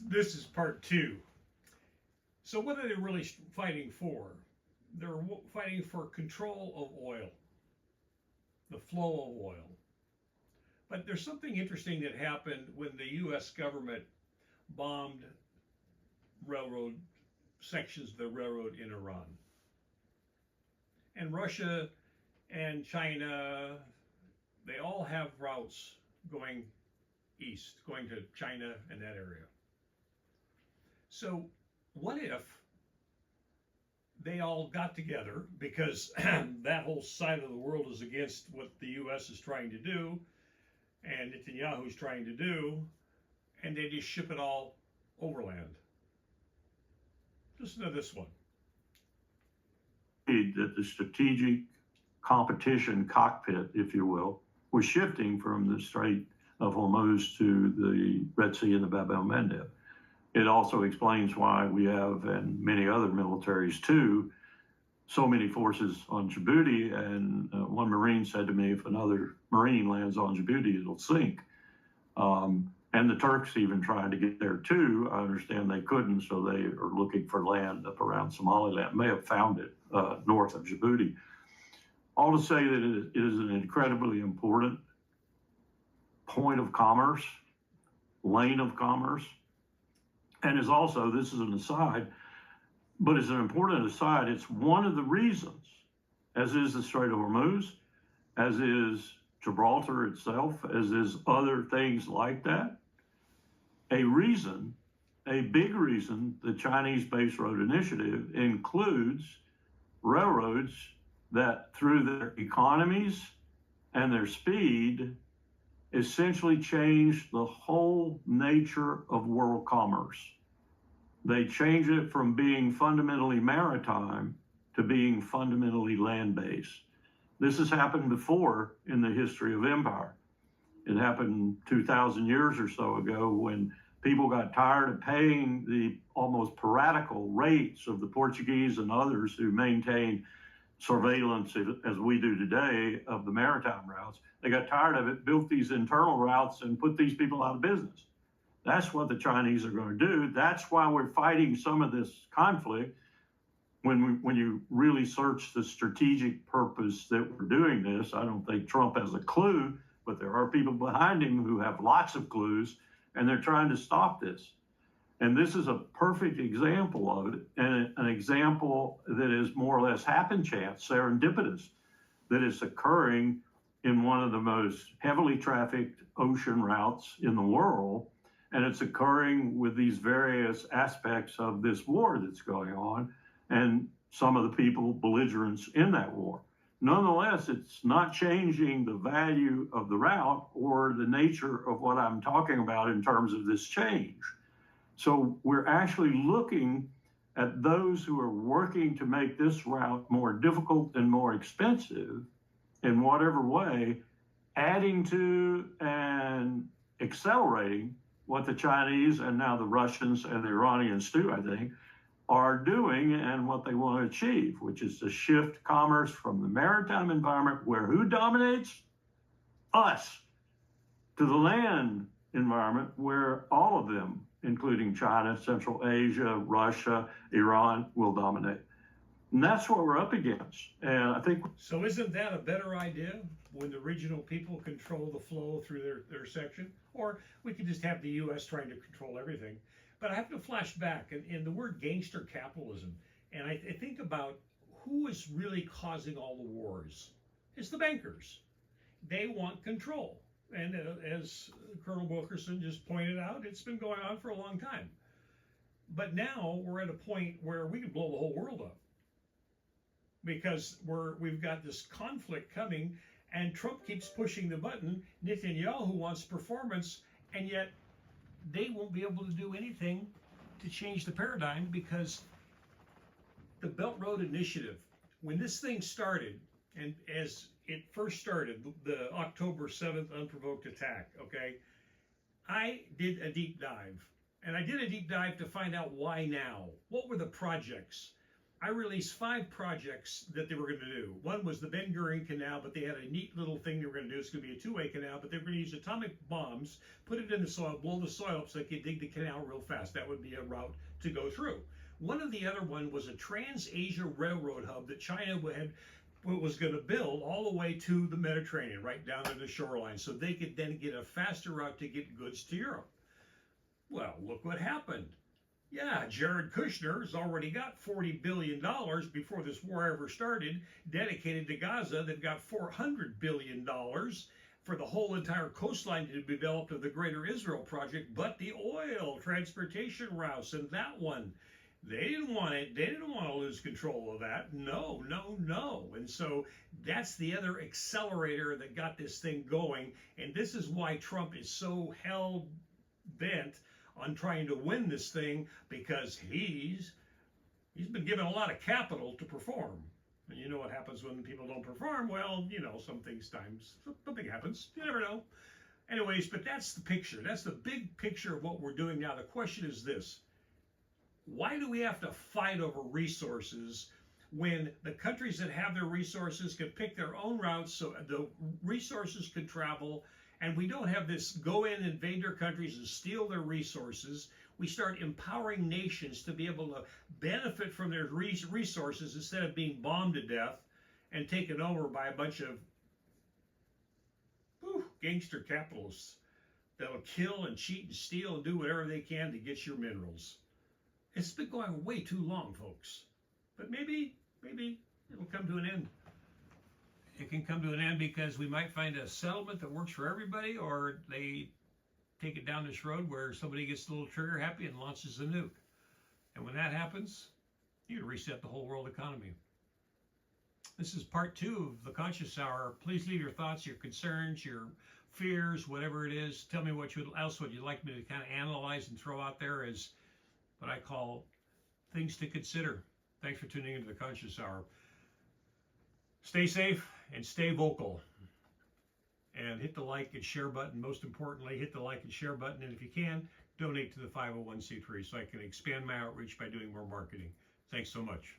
This is part two. So, what are they really fighting for? They're fighting for control of oil, the flow of oil. But there's something interesting that happened when the U.S. government bombed railroad sections of the railroad in Iran. And Russia and China, they all have routes going east, going to China and that area. So what if they all got together, because that whole side of the world is against what the U.S. is trying to do and Netanyahu's trying to do, and they just ship it all overland? Listen to this one. That the strategic competition cockpit, if you will, was shifting from the Strait of Hormuz to the Red Sea and the Bab el-Mandeb. It also explains why we have, and many other militaries too, so many forces on Djibouti. And one Marine said to me, if another Marine lands on Djibouti, it'll sink. And the Turks even tried to get there too. I understand they couldn't, so they are looking for land up around Somaliland. May have found it north of Djibouti. All to say that it is an incredibly important point of commerce, lane of commerce, and is also, this is an aside, but it's an important aside, it's one of the reasons, as is the Strait of Hormuz, as is Gibraltar itself, as is other things like that, a reason, a big reason, the Chinese Base Road Initiative includes railroads that, through their economies and their speed, essentially change the whole nature of world commerce. They change it from being fundamentally maritime to being fundamentally land-based. This has happened before in the history of empire. It happened 2,000 years or so ago when people got tired of paying the almost piratical rates of the Portuguese and others who maintained surveillance, as we do today, of the maritime routes. They got tired of it, built these internal routes, and put these people out of business. That's what the Chinese are going to do. That's why we're fighting some of this conflict. When you really search the strategic purpose that we're doing this, I don't think Trump has a clue, but there are people behind him who have lots of clues, and they're trying to stop this. And this is a perfect example of it, and an example that is more or less happen chance, serendipitous, that is occurring in one of the most heavily trafficked ocean routes in the world. And it's occurring with these various aspects of this war that's going on, and some of the people, belligerents in that war. Nonetheless, it's not changing the value of the route or the nature of what I'm talking about in terms of this change. So we're actually looking at those who are working to make this route more difficult and more expensive in whatever way, adding to and accelerating what the Chinese and now the Russians and the Iranians too, I think, are doing and what they want to achieve, which is to shift commerce from the maritime environment where who dominates? Us, to the land environment where all of them, including China, Central Asia, Russia, Iran, will dominate. And that's what we're up against. And I think... So isn't that a better idea, when the regional people control the flow through their section? Or we could just have the U.S. trying to control everything. But I have to flash back, and the word gangster capitalism, and I think about who is really causing all the wars. It's the bankers. They want control. And as Colonel Wilkerson just pointed out, it's been going on for a long time. But now we're at a point where we could blow the whole world up, because we've got this conflict coming, and Trump keeps pushing the button. Netanyahu wants performance, and yet they won't be able to do anything to change the paradigm, because the Belt Road Initiative, when this thing started, and as it first started, the October 7th unprovoked attack, okay, I did a deep dive. And I did a deep dive to find out why now. What were the projects? I released 5 projects that they were going to do. One was the Ben Gurion Canal, but they had a neat little thing they were going to do. It's going to be a 2-way canal, but they were going to use atomic bombs, put it in the soil, blow the soil up so they could dig the canal real fast. That would be a route to go through. One of the other one was a Trans-Asia Railroad hub that China was going to build all the way to the Mediterranean, right down to the shoreline, so they could then get a faster route to get goods to Europe. Well, look what happened. Yeah, Jared Kushner has already got $40 billion before this war ever started dedicated to Gaza. They've got $400 billion for the whole entire coastline to be developed of the Greater Israel Project, but the oil transportation routes and that one, they didn't want it. They didn't want to lose control of that. No, no, no. And so that's the other accelerator that got this thing going. And this is why Trump is so hell-bent on trying to win this thing, because he's been given a lot of capital to perform. And you know what happens when people don't perform? Well, you know, something happens. You never know. Anyways, but that's the picture. That's the big picture of what we're doing now. The question is this: why do we have to fight over resources when the countries that have their resources can pick their own routes so the resources can travel? And we don't have this go in, invade their countries and steal their resources. We start empowering nations to be able to benefit from their resources instead of being bombed to death and taken over by a bunch of gangster capitalists that'll kill and cheat and steal and do whatever they can to get your minerals. It's been going way too long, folks. But maybe it'll come to an end. It can come to an end because we might find a settlement that works for everybody, or they take it down this road where somebody gets a little trigger happy and launches a nuke. And when that happens, you can reset the whole world economy. This is part 2 of the Conscious Hour. Please leave your thoughts, your concerns, your fears, whatever it is. Tell me what else would you like me to kind of analyze and throw out there as what I call things to consider. Thanks for tuning into the Conscious Hour. Stay safe and stay vocal. And hit the like and share button. Most importantly, hit the like and share button. And if you can, donate to the 501c3 so I can expand my outreach by doing more marketing. Thanks so much.